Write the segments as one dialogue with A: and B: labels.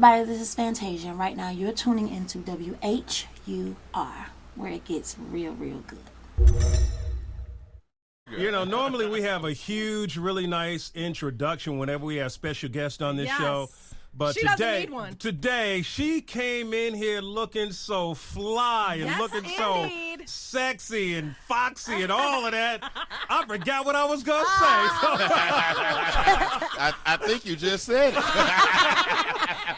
A: everybody, this is Fantasia. Right now, you're tuning into WHUR, where it gets real, real good.
B: You know, normally we have a huge, really nice introduction whenever we have special guests on this show. But
C: she doesn't need one.
B: Today, she came in here looking so fly and looking so sexy and foxy and all of that. I forgot what I was going to say.
D: I think you just said it.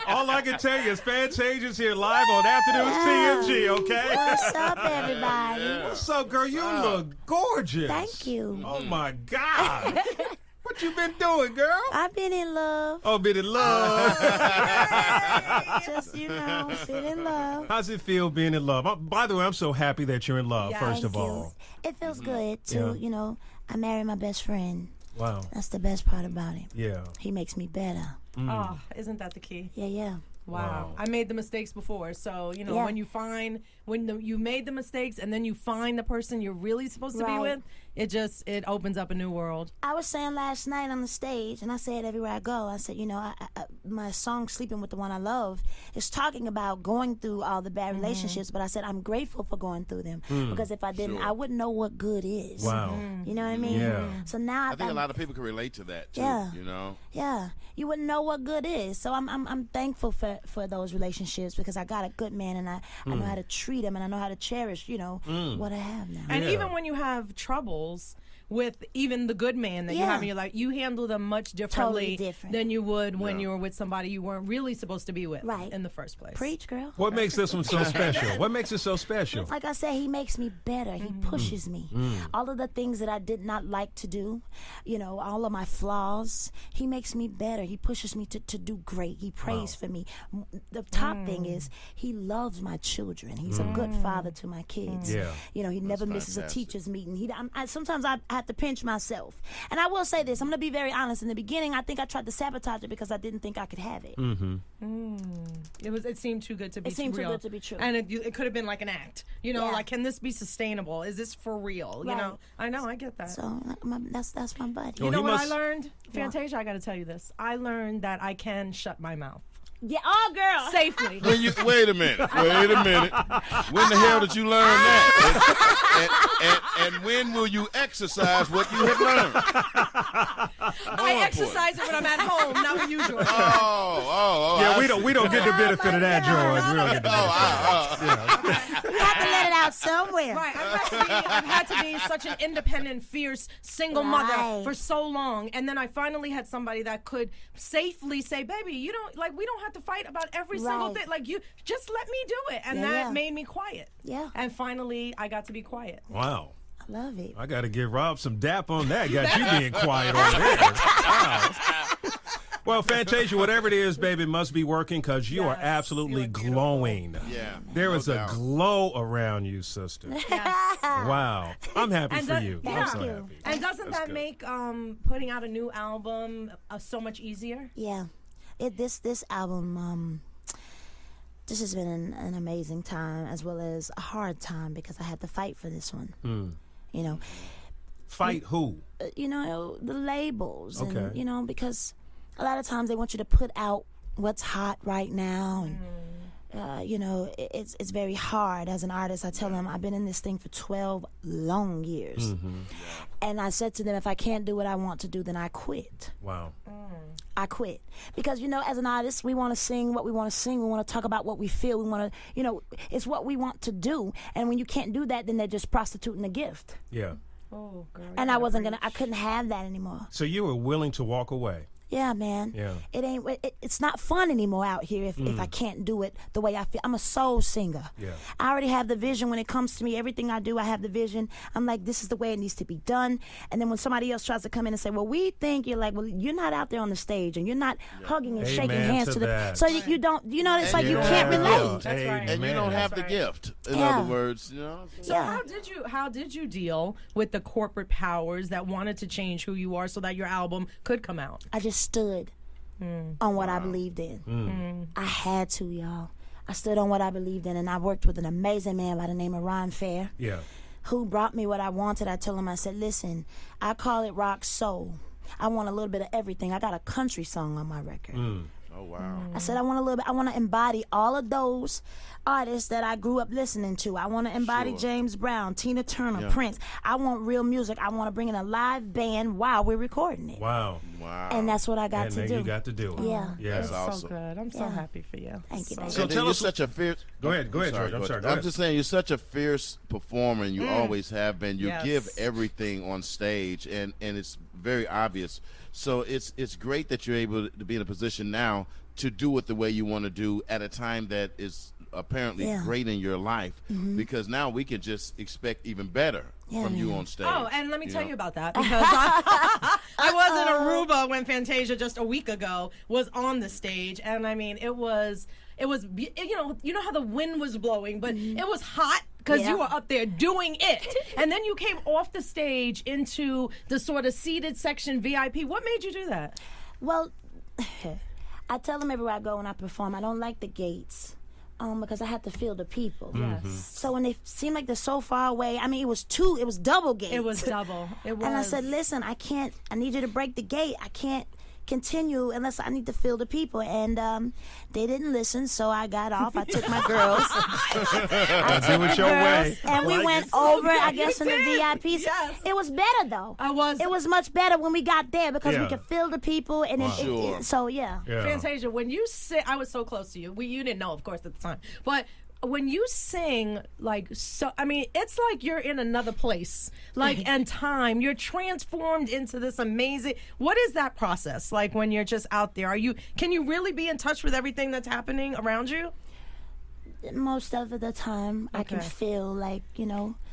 B: All I can tell you is Fantasia's here live on Afternoons TMG, okay?
A: What's up, everybody?
B: What's up, girl? You look gorgeous.
A: Thank you.
B: Oh, my God. What you been doing, girl?
A: I've been in love.
B: Oh, been in love.
A: Just, been in love.
B: How's it feel being in love? By the way, I'm so happy that you're in love, first of all.
A: It feels good to, I married my best friend.
B: Wow.
A: That's the best part about it.
B: Yeah.
A: He makes me better.
C: Oh, isn't that the key?
A: Yeah.
C: Wow. I made the mistakes before. So, when you find, you made the mistakes and then you find the person you're really supposed to be with, it opens up a new world.
A: I was saying last night on the stage, and I say it everywhere I go, I said, my song Sleeping with the One I Love is talking about going through all the bad relationships, but I said I'm grateful for going through them because if I didn't, I wouldn't know what good is.
B: Wow.
A: You know what I mean?
B: Yeah.
A: So now
D: I think a lot of people can relate to that too,
A: Yeah. You wouldn't know what good is. So I'm thankful for those relationships because I got a good man and I know how to treat him and I know how to cherish, what I have now.
C: And even when you have troubles with even the good man that you have in your life, you handle them much differently than you would when you were with somebody you weren't really supposed to be with in the first place.
A: Preach, girl.
B: What makes this one so special? What makes it so special?
A: Like I said, he makes me better. He pushes me. All of the things that I did not like to do, all of my flaws, he makes me better. He pushes me to do great. He prays for me. The top thing is he loves my children. He's a good father to my kids.
B: Yeah.
A: He never misses a teacher's meeting. Sometimes I have to pinch myself. And I will say this, I'm going to be very honest. In the beginning, I think I tried to sabotage it because I didn't think I could have it.
C: It seemed too good to be
A: It seemed too good to be true.
C: And it could have been like an act. Like, can this be sustainable? Is this for real?
A: Right.
C: I get that.
A: So that's my buddy.
C: You know what I learned? Fantasia, I got to tell you this. I learned that I can shut my mouth.
A: Yeah, girl.
C: Safely.
D: Wait a minute. When the hell did you learn that? And when will you exercise what you have learned?
C: I exercise it when I'm at home, not when you join.
B: Yeah, we don't get the benefit of that, George. We don't get the benefit.
A: You have to let it out somewhere.
C: Right. I've had to be such an independent, fierce, single mother for so long, and then I finally had somebody that could safely say, "Baby, we don't have to fight about every single thing. Like, you just let me do it," and that made me quiet.
A: Yeah.
C: And finally, I got to be quiet.
B: Wow.
A: I love it.
B: I got to give Rob some dap on that. Got you being quiet over there. Wow. Well, Fantasia, whatever it is, baby, must be working because you are absolutely glowing.
D: Yeah.
B: There is a glow around you, sister.
C: Yes.
B: Wow. I'm happy for you. I'm so
A: you.
B: happy.
C: And doesn't that make putting out a new album so much easier?
A: Yeah. This album, this has been an amazing time as well as a hard time because I had to fight for this one.
B: Fight who?
A: The labels.
B: Okay.
A: And, because a lot of times they want you to put out what's hot right now. And, it's very hard as an artist. I tell them I've been in this thing for 12 long years. And I said to them, if I can't do what I want to do, then I quit.
B: Wow.
A: I quit. Because, as an artist, we want to sing what we want to sing. We want to talk about what we feel. We want to, it's what we want to do. And when you can't do that, then they're just prostituting the gift.
B: Yeah.
C: Oh, girl.
A: And I couldn't have that anymore.
B: So you were willing to walk away?
A: Yeah, man.
B: Yeah.
A: It's not fun anymore out here if I can't do it the way I feel. I'm a soul singer.
B: Yeah.
A: I already have the vision when it comes to me. Everything I do, I have the vision. I'm like, this is the way it needs to be done. And then when somebody else tries to come in and say, well, we think, you're like, well, you're not out there on the stage and you're not hugging and shaking hands to the. So you don't, it's like you can't relate.
C: That's right.
D: And you don't have the gift. In other words,
C: So how did you deal with the corporate powers that wanted to change who you are so that your album could come out?
A: I just stood on what I believed in. I had to, y'all. I stood on what I believed in, and I worked with an amazing man by the name of Ron Fair, who brought me what I wanted. I told him, I said, listen, I call it rock soul. I want a little bit of everything. I got a country song on my record.
D: Oh, wow.
A: I said I want to embody all of those artists that I grew up listening to. I want to embody
D: Sure.
A: James Brown, Tina Turner,
D: Yeah.
A: Prince. I want real music. I want to bring in a live band while we're recording it.
B: Wow.
D: Wow.
A: And that's what I got
B: And
A: to
B: then
A: do.
B: you got to do it.
A: Yeah.
B: Yeah.
D: That's
C: So
D: awesome.
C: good. I'm so
A: Yeah.
C: happy for you.
A: Thank you, baby.
B: So
D: And then
B: tell
D: you're
B: us-
D: such a fierce.
B: Go ahead, George. I'm sorry. Go
D: I'm
B: ahead.
D: just saying, you're such a fierce performer, and you always have been. You
C: Yes.
D: give everything on stage, and it's very obvious. So it's great that you're able to be in a position now to do it the way you want to do at a time that is apparently
A: Yeah.
D: great in your life, because now we can just expect even better
A: Yeah,
D: from you
A: man.
D: on stage.
C: Oh, and let me tell
D: know?
C: you about that, because I was in Aruba when Fantasia just a week ago was on the stage, and I mean it was you know how the wind was blowing, but it was hot because
A: Yeah.
C: you were up there doing it, and then you came off the stage into the sort of seated section VIP. What made you do that?
A: Well, I tell them everywhere I go when I perform, I don't like the gates. Because I have to feel the people.
C: Yes.
A: So when they seem like they're so far away, I mean, it was double gates.
C: It was double. It was.
A: And I said, listen, I need you to break the gate. I can't continue unless I need to feel the people. And they didn't listen, so I got off. I took my girls. I
B: Do it your way.
A: and we
B: Like
A: went
B: it.
A: over, I
C: You
A: guess, in the
C: did.
A: VIP.
C: Yes.
A: It was better, though.
C: It
A: was much better when we got there because
B: Yeah.
A: we could feel the people. And
D: Sure.
A: so, yeah.
B: Yeah.
C: Fantasia, when you sing, I was so close to you. You didn't know, of course, at the time. But when you sing, like, so, I mean, it's like you're in another place, like, and time. You're transformed into this amazing. What is that process like when you're just out there? Can you really be in touch with everything that's happening around you?
A: Most of the time, I can
C: Okay.
A: feel like,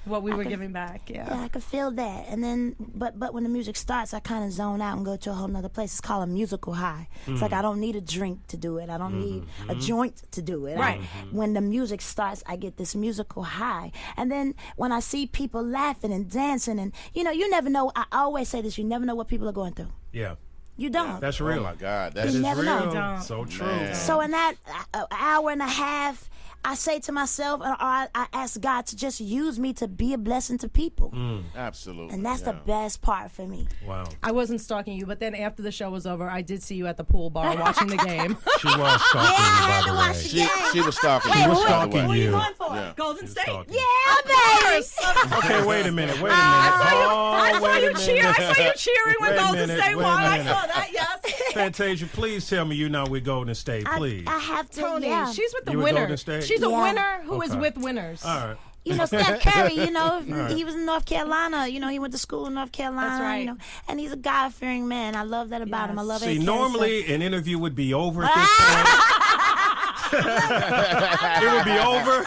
C: What we
A: I
C: were
A: could-
C: giving back,
A: Yeah, I could feel that. And then, but when the music starts, I kind of zone out and go to a whole nother place. It's called a musical high. It's like I don't need a drink to do it. I don't need a joint to do it.
C: Right.
A: When the music starts, I get this musical high. And then when I see people laughing and dancing, and you never know. I always say this: you never know what people are going through.
B: Yeah.
A: You don't.
B: That's
D: Oh
B: real.
D: my God,
B: That
D: that's
B: is
A: never
B: real.
A: know.
C: Don't.
B: So true.
D: Man.
A: So in that hour and a half, I say to myself, or I ask God to just use me to be a blessing to people.
D: Absolutely.
A: And that's the
D: yeah.
A: best part for me.
B: Wow.
C: I wasn't stalking you, but then after the show was over, I did see you at the pool bar watching the game.
B: She was stalking
A: Yeah, I
B: you,
A: had to
B: by
A: watch
B: the
A: the
B: way.
A: game.
D: She was stalking.
A: Wait,
D: you,
A: who-
D: by the
B: stalking
D: way.
B: you.
D: Yeah.
C: Golden
B: She's
C: State.
B: stalking.
A: Yeah, baby.
B: Okay, wait a minute. Wait a minute.
C: I saw
B: wait
C: you
B: a
C: cheer. I
B: minute.
C: saw you cheering when
B: Wait a
C: Golden
B: minute,
C: State
B: wait a
C: won. I
B: minute.
C: saw that. Yes.
B: Fantasia, please tell me you're not with Golden State, please.
A: I have to.
C: Tony,
A: yeah.
C: she's with the
B: You with
C: winner.
B: Golden State?
C: She's a
A: Yeah.
C: winner who is
B: Okay.
C: with winners.
B: All right.
A: Steph Curry, he was in North Carolina. He went to school in North Carolina.
C: That's right.
A: And he's a God-fearing man. I love that about him. I love it.
B: See, normally an interview would be over at this point. It would be over.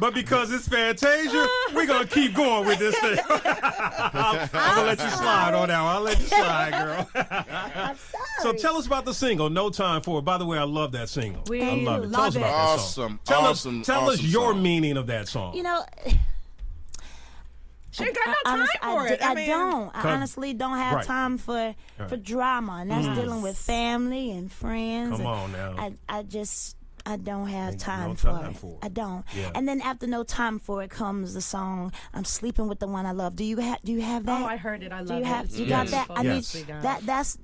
B: But because it's Fantasia, we're going to keep going with this thing. I'm going to let you slide on that one. I'll let you slide, girl.
A: I'm sorry.
B: So tell us about the single, No Time For It. By the way, I love that single.
C: We
B: I love it. Tell us
C: love
B: about
C: it.
B: that song.
D: Awesome.
B: Tell us your
D: song.
B: meaning of that song.
C: She ain't got no time for it.
A: I
C: mean,
A: don't. I
B: Come-
A: honestly don't have
B: Right.
A: time for drama, and that's dealing with family and friends.
B: Come
A: and
B: on now.
A: I don't have time,
B: no
A: for,
B: time
A: it.
B: for it.
A: I don't.
B: Yeah.
A: And then after No Time For It comes the song I'm Sleeping With the One I Love. Do you have that?
C: Oh, I heard it. I
A: Do
C: love
A: you have?
C: it.
A: You
C: It's
A: got that?
C: beautiful.
A: I need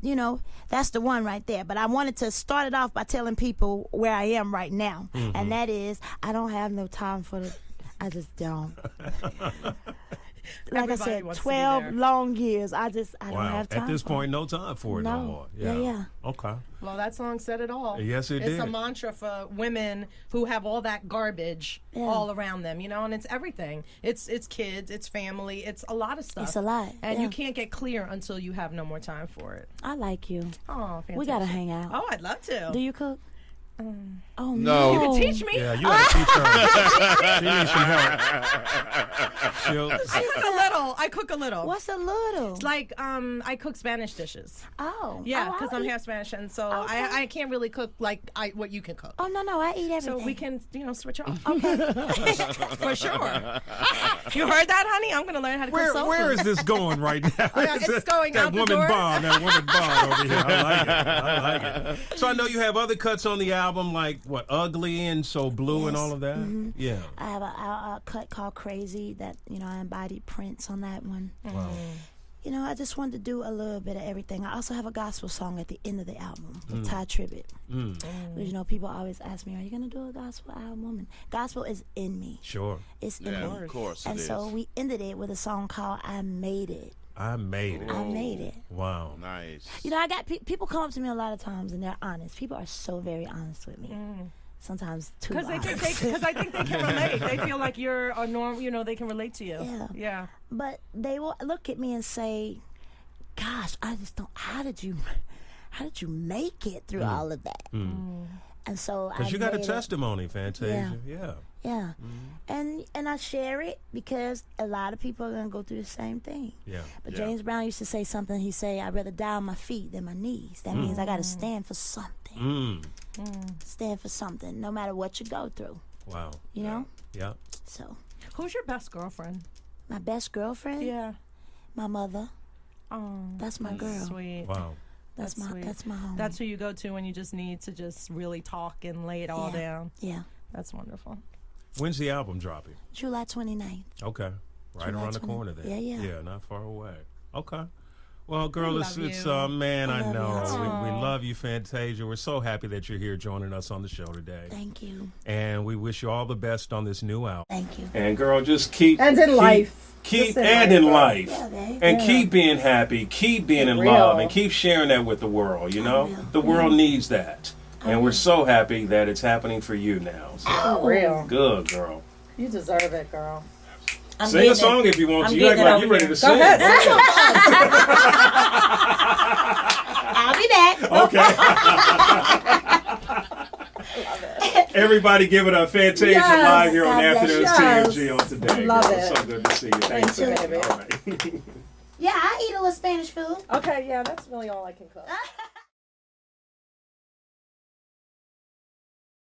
B: Yes.
A: that's the one right there. But I wanted to start it off by telling people where I am right now, and that is I don't have no time for the. I just don't. Like
C: Everybody
A: I said,
C: wants to be
A: 12
C: there.
A: long years. I don't
B: Wow.
A: have time.
B: At this
A: for
B: point, no time for it no
A: No.
B: more.
A: Yeah.
B: Okay.
C: Well, that song said it all.
B: Yes, it
C: it's
B: did.
C: a mantra for women who have all that garbage
A: Yeah.
C: all around them, and it's everything. It's kids, it's family, it's a lot of stuff.
A: It's a lot,
C: And
A: yeah.
C: you can't get clear until you have no more time for it.
A: I like you.
C: Oh, fantastic.
A: We gotta hang out.
C: Oh, I'd love to.
A: Do you cook? Oh
D: No.
A: no!
C: You teach me?
B: Yeah, you got to teach her. She needs some help.
C: Just a little. I cook a little.
A: What's a little?
C: It's like I cook Spanish dishes.
A: Oh,
C: Yeah,
A: oh,
C: because
A: I'll
C: I'm
A: eat-
C: half Spanish, and so
A: Okay.
C: I can't really cook like what you can cook.
A: Oh no, I eat everything.
C: So we can, switch off.
A: Okay.
C: For sure. You heard that, honey? I'm going to learn how to cook soul
B: Where
C: food.
B: is this going right now?
C: Yeah, it's going
B: that
C: out the
B: woman
C: door.
B: bond, that woman bond over here. I like it. So I know you have other cuts on the album, like what, Ugly and So Blue and
A: Yes.
B: all of that. Yeah.
A: I have a cut called Crazy that I embodied Prince on that one.
B: Wow.
A: you know, I just wanted to do a little bit of everything. I also have a gospel song at the end of the album, the Thai Tribute. You know, people always ask me, are you going to do a gospel album? And gospel is in me.
B: Sure.
A: It's in me.
D: Of course
A: And so we ended it with a song called I Made It.
B: I made it.
A: I made it.
B: Wow.
D: Nice.
A: You know, I got people come up to me a lot of times and they're honest. People are so very honest with me. Sometimes too
C: Because
A: honest.
C: I think they can relate. They feel like you're a norm. You know, they can relate to you.
A: Yeah.
C: Yeah.
A: But they will look at me and say, "Gosh, I just don't. How did you make it through all of that?" And so
B: Because you got a testimony, Fantasia.
A: Yeah.
B: Yeah.
A: And I share it because a lot of people are gonna go through the same thing.
B: Yeah.
A: But
D: Yeah.
A: James Brown used to say something. He say, "I'd rather die on my feet than my knees." That means I got to stand for something. Stand for something, no matter what you go through.
B: Wow.
A: You know.
B: Yeah.
A: So,
C: Who's your best girlfriend?
A: my best girlfriend,
C: Yeah.
A: my mother.
C: Oh,
A: That's my girl.
C: sweet.
B: Wow.
A: That's
C: sweet.
A: my home.
C: That's who you go to when you just need to just really talk and lay it all
A: Yeah.
C: down.
A: Yeah.
C: That's wonderful.
B: When's the album dropping?
A: July 29th.
B: Okay. Right
A: July
B: around the
A: 20.
B: corner there.
A: Yeah.
B: Yeah, not far away. Okay. Well, girl,
C: We
B: it's
C: love you.
B: man, I
A: love
B: know.
A: you.
B: We love you, Fantasia. We're so happy that you're here joining us on the show today.
A: Thank you.
B: And we wish you all the best on this new album.
A: Thank you.
B: And girl, just keep
C: And in life.
B: Keep
C: Just in
B: and
C: life,
B: in
C: girl.
B: life.
A: Yeah, babe.
B: And keep being happy, keep being in
C: Real.
B: love, and keep sharing that with the world, you know?
A: will.
B: The world needs that. And we're so happy that it's happening for you now. So,
C: For real.
B: good, girl.
C: You deserve it, girl.
A: I'm
B: Sing a
A: getting
B: song
A: it.
B: if you want
A: I'm
B: to. You act
A: getting it
B: like you're
A: over
B: ready
A: here.
B: to sing.
C: ahead.
A: I'll be back.
B: Okay. Everybody give it up. Fantasia
C: Yes.
B: live here on
A: God
B: Afternoons
C: bless.
B: TMG on today.
C: Love
B: girl.
C: it.
B: So good to see you. Thanks,
C: Thank you,
B: baby.
C: baby.
B: All right.
A: Yeah, I eat a little Spanish food.
C: Okay, yeah, that's really all I can cook.